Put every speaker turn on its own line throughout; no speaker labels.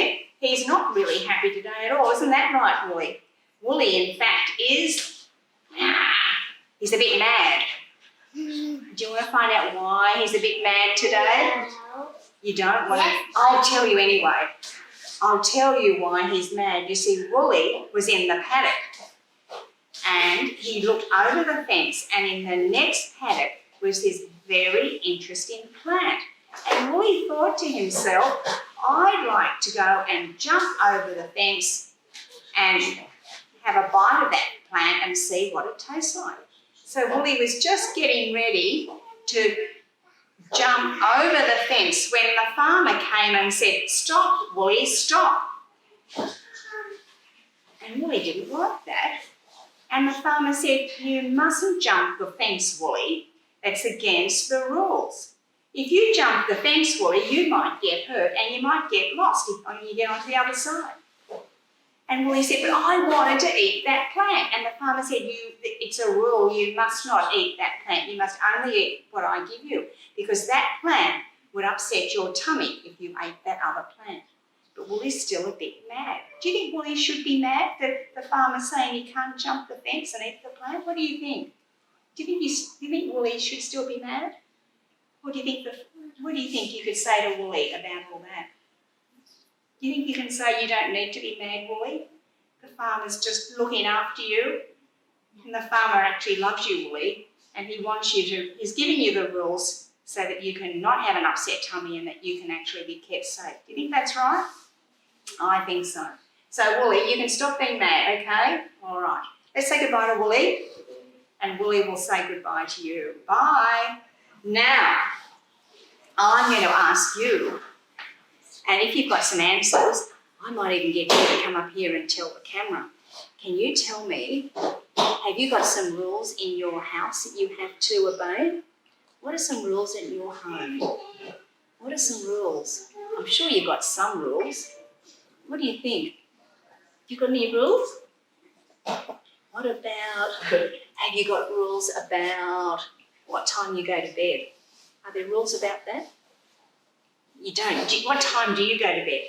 Woolly, he's not really happy today at all. Isn't that right, Woolly? Woolly, in fact, is... he's a bit mad. Do you want to find out why he's a bit mad today?
No.
You don't want to? I'll tell you anyway. I'll tell you why he's mad. You see, Woolly was in the paddock and he looked over the fence, and in the next paddock was this very interesting plant. And Woolly thought to himself, I'd like to go and jump over the fence and have a bite of that plant and see what it tastes like. So Woolly was just getting ready to jump over the fence when the farmer came and said, "Stop, Woolly, stop." And Woolly didn't like that. And the farmer said, "You mustn't jump the fence, Woolly. That's against the rules. If you jump the fence, Woolly, you might get hurt and you might get lost if you get onto the other side." And Woolly said, "But I wanted to eat that plant." And the farmer said, "It's a rule, you must not eat that plant. You must only eat what I give you, because that plant would upset your tummy if you ate that other plant." But Woolly's still a bit mad. Do you think Woolly should be mad that the farmer's saying he can't jump the fence and eat the plant? What do you think? Do you think Woolly should still be mad? What do you think you could say to Woolly about all that? Do you think you can say you don't need to be mad, Woolly? The farmer's just looking after you, and the farmer actually loves you, Woolly, and he's giving you the rules so that you can not have an upset tummy and that you can actually be kept safe. Do you think that's right? I think so. So, Woolly, you can stop being mad, okay? All right. Let's say goodbye to Woolly, and Woolly will say goodbye to you. Bye. Now, I'm going to ask you, and if you've got some answers, I might even get you to come up here and tell the camera. Can you tell me, have you got some rules in your house that you have to obey? What are some rules in your home? What are some rules? I'm sure you've got some rules. What do you think? You got any rules? What about, have you got rules about what time you go to bed? Are there rules about that? You don't. What time do you go to bed?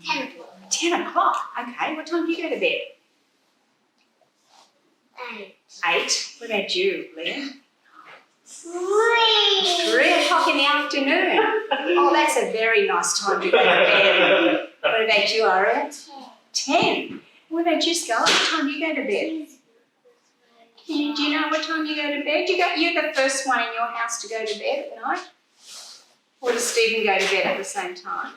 10 o'clock.
10 o'clock. Okay. What time do you go to bed?
8.
8. What about you, Liam?
3.
3 o'clock in the afternoon. Oh, that's a very nice time to go to bed. What about you, Aria? 10. What about you, Scarlett? What time do you go to bed? Do you know what time you go to bed? You're the first one in your house to go to bed at night? Or does Stephen go to bed at the same time?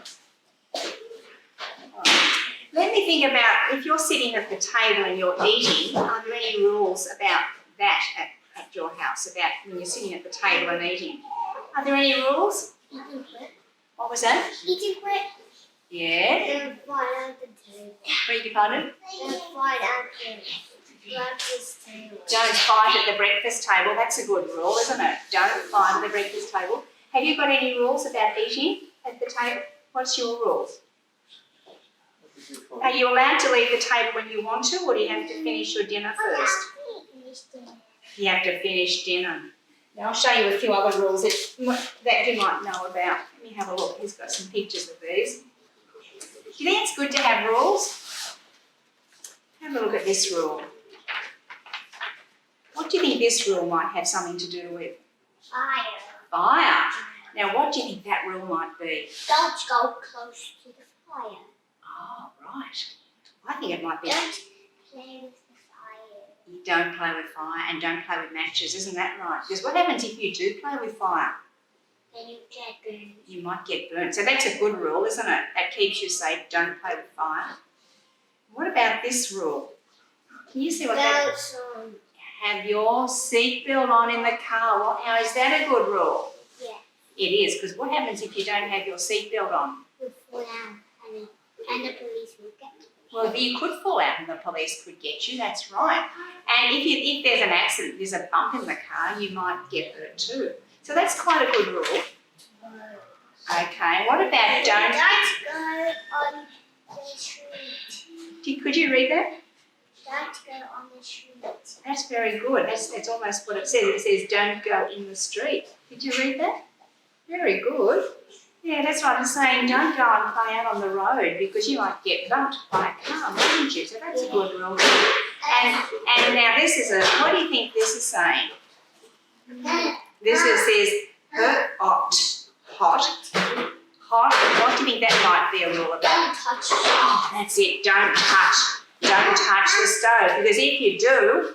Let me think about, if you're sitting at the table and you're eating, are there any rules about that at your house, about when you're sitting at the table and eating? Are there any rules?
Eating quick.
What was that?
Eating quick.
Yeah.
Don't fight at the table.
Beg your pardon?
Don't fight at the breakfast table.
Don't fight at the breakfast table. That's a good rule, isn't it? Don't fight at the breakfast table. Have you got any rules about eating at the table? What's your rules? Are you allowed to leave the table when you want to, or do you have to finish your dinner first? You have to finish dinner. Now I'll show you a few other rules that you might know about. Let me have a look. He's got some pictures of these. Do you think it's good to have rules? Have a look at this rule. What do you think this rule might have something to do with?
Fire.
Fire. Now, what do you think that rule might be?
Don't go close to the fire.
Oh, right. I think it might be.
Don't play with the fire.
You don't play with fire and don't play with matches, isn't that right? Because what happens if you do play with fire?
Then you get burned.
You might get burnt. So that's a good rule, isn't it? That keeps you safe. Don't play with fire. What about this rule? Can you see what that is? Have your seatbelt on in the car. Well, now, is that a good rule?
Yeah.
It is, because what happens if you don't have your seatbelt on?
You fall down and the police will get you.
Well, you could fall out and the police could get you, that's right. And if there's an accident, there's a bump in the car, you might get hurt too. So that's quite a good rule. Okay, what about don't...
Don't go on the street.
Could you read that?
Don't go on the street.
That's very good. That's almost what it says. It says don't go in the street. Did you read that? Very good. Yeah, that's right. I'm saying don't go and play out on the road because you might get bumped by a car, wouldn't you? So that's a good rule. And now this is what do you think this is saying? This says hot. What do you think that might be a rule about?
Don't touch it.
Oh, that's it. Don't touch the stove because if you do,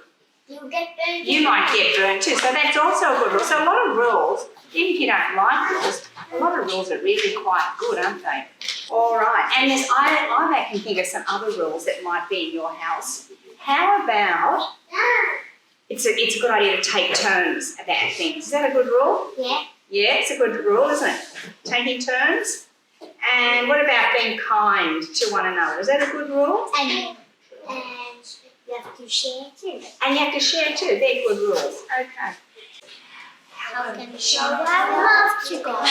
You'll get burned.
you might get burnt too. So that's also a good rule. So a lot of rules, even if you don't like rules, a lot of rules are really quite good, aren't they? All right. And I can think of some other rules that might be in your house. How about it's a good idea to take turns about things. Is that a good rule?
Yeah.
Yeah, it's a good rule, isn't it? Taking turns. And what about being kind to one another? Is that a good rule?
And you have to share too.
And you have to share too. They're good rules. Okay.
How can you show our love to God?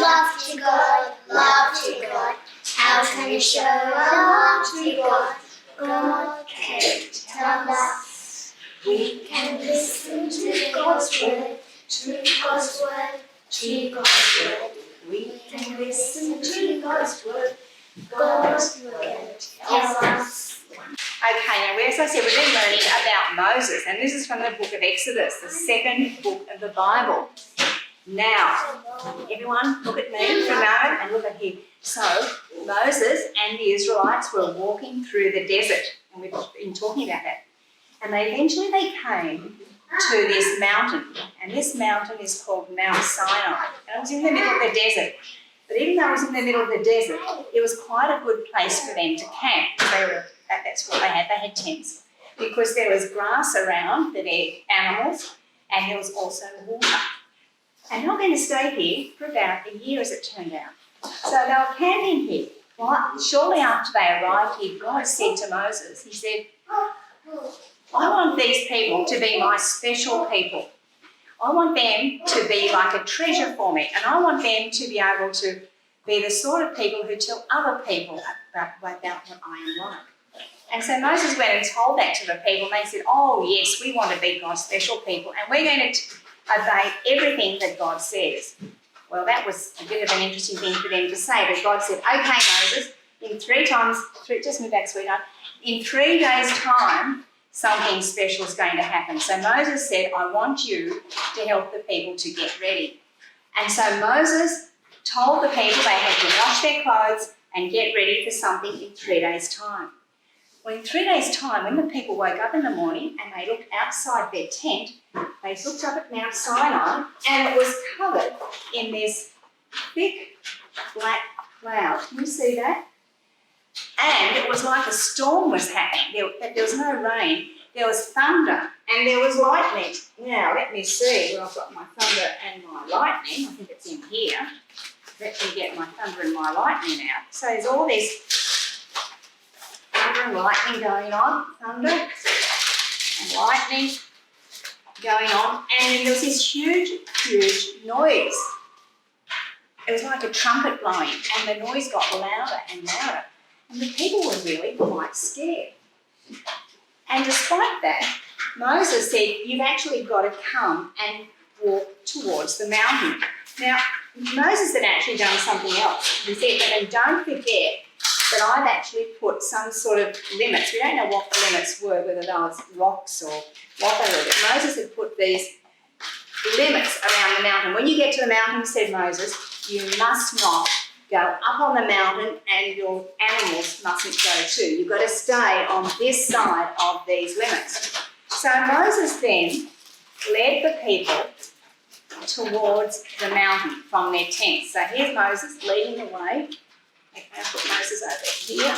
Love to God, love to God. How can you show our love to God? God can tell us. We can listen to God's word, to God's word, to God's word. We can listen to God's word. God's word tells us.
Okay, now as I said, we've been learning about Moses, and this is from the book of Exodus, the second book of the Bible. Now, everyone, look at me for a moment and look at here. So, Moses and the Israelites were walking through the desert, and we've been talking about that. And eventually they came to this mountain, and this mountain is called Mount Sinai. And it was in the middle of the desert. But even though it was in the middle of the desert, it was quite a good place for them to camp. That's what they had. They had tents because there was grass around for their animals, and there was also water. And they were going to stay here for about a year, as it turned out. So they were camping here. Well, shortly after they arrived here, God said to Moses, he said, I want these people to be my special people. I want them to be like a treasure for me, and I want them to be able to be the sort of people who tell other people about what I am like. And so Moses went and told that to the people, and they said, oh yes, we want to be God's special people, and we're going to obey everything that God says. Well, that was a bit of an interesting thing for them to say, but God said, okay, Moses, just move back, sweetheart, in 3 days' time, something special is going to happen. So Moses said, I want you to help the people to get ready. And so Moses told the people they had to wash their clothes and get ready for something in 3 days' time. Well, in 3 days' time, when the people woke up in the morning and they looked outside their tent, they looked up at Mount Sinai and it was covered in this thick black cloud. Can you see that? And it was like a storm was happening. There was no rain. There was thunder and there was lightning. Now, let me see where I've got my thunder and my lightning. I think it's in here. Let me get my thunder and my lightning out. So there's all this thunder and lightning going on. Thunder and lightning going on. And there was this huge, huge noise. It was like a trumpet blowing and the noise got louder and louder. And the people were really quite scared. And despite that, Moses said, you've actually got to come and walk towards the mountain. Now, Moses had actually done something else. He said, and don't forget that I've actually put some sort of limits. We don't know what the limits were, whether they were rocks or what they were, but Moses had put these limits around the mountain. When you get to the mountain, said Moses, you must not go up on the mountain and your animals mustn't go too. You've got to stay on this side of these limits. So Moses then led the people towards the mountain from their tents. So here's Moses leading the way. Okay, I'll put Moses over here.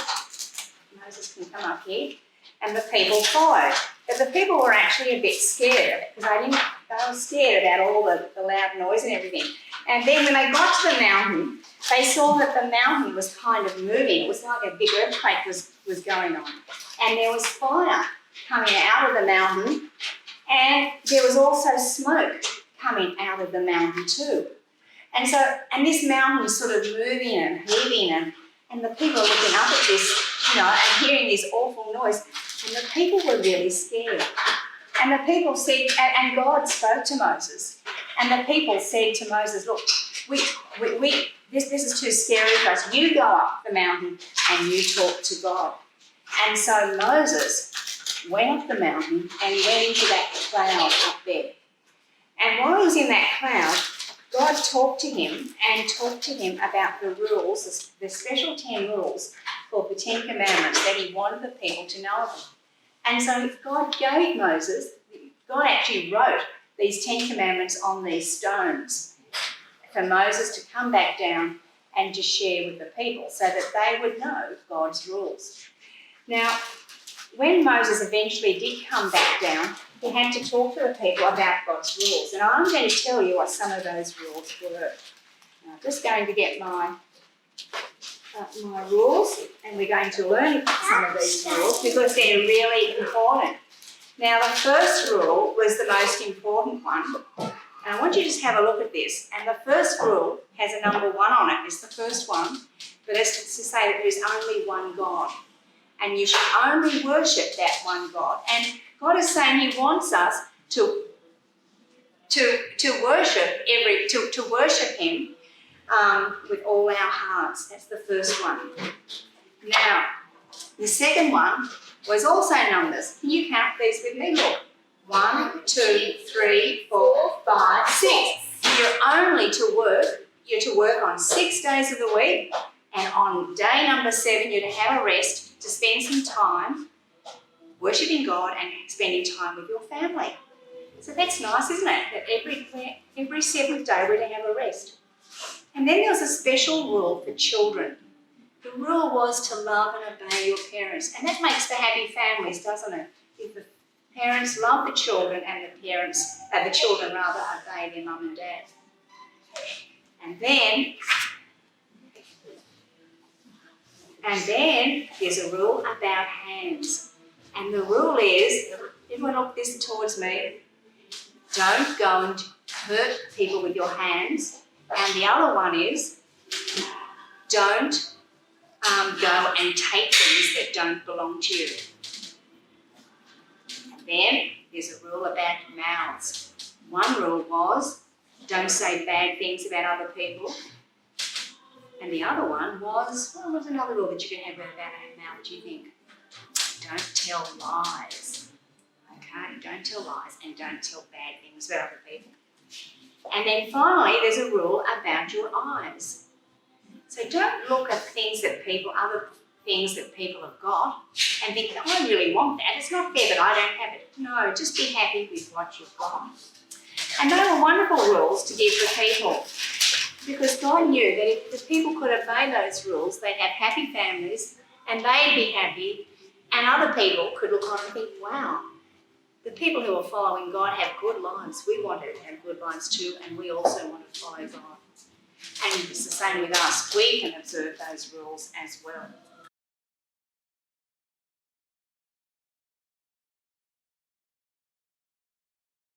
Moses can come up here. And the people followed. But the people were actually a bit scared because they were scared about all the loud noise and everything. And then when they got to the mountain, they saw that the mountain was kind of moving. It was like a big earthquake was going on. And there was fire coming out of the mountain. And there was also smoke coming out of the mountain too. And this mountain was sort of moving and heaving and the people were looking up at this, and hearing this awful noise. And the people were really scared. And the people said, and God spoke to Moses. And the people said to Moses, look, this is too scary for us. You go up the mountain and you talk to God. And so Moses went up the mountain and he went into that cloud up there. And while he was in that cloud, God talked to him about the rules, the special 10 rules called the 10 Commandments that he wanted the people to know of. And so God gave Moses, God actually wrote these 10 Commandments on these stones for Moses to come back down and to share with the people so that they would know God's rules. Now, when Moses eventually did come back down, he had to talk to the people about God's rules. And I'm going to tell you what some of those rules were. Now, I'm just going to get my rules, and we're going to learn some of these rules because they're really important. Now, the first rule was the most important one. And I want you to just have a look at this. And the first rule has a number 1 on it. It's the first one. But it's to say that there is only one God. And you should only worship that one God. And God is saying He wants us to worship Him with all our hearts. That's the first one. Now, the second one was also numbers. Can you count these with me? Look. 1, 2, 3, 4, 5, 6. You're to work on 6 days of the week, and on day number 7 you're to have a rest to spend some time worshipping God and spending time with your family. So that's nice, isn't it? That every 7th day we're to have a rest. And then there was a special rule for children. The rule was to love and obey your parents, and that makes for happy families, doesn't it? If the parents love the children and the children rather obey their mum and dad. And then there's a rule about hands. And the rule is, everyone look this towards me, don't go and hurt people with your hands. And the other one is, don't go and take things that don't belong to you. Then there's a rule about mouths. One rule was, don't say bad things about other people. And the other one was, what was another rule that you can have about a mouth, do you think? Don't tell lies. Okay, don't tell lies and don't tell bad things about other people. And then finally, there's a rule about your eyes. So don't look at other things that people have got and think, I really want that. It's not fair that I don't have it. No, just be happy with what you've got. And they were wonderful rules to give the people, because God knew that if the people could obey those rules, they'd have happy families and they'd be happy, and other people could look on and think, wow, the people who are following God have good lives. We want to have good lives too, and we also want to follow God. And it's the same with us. We can observe those rules as well.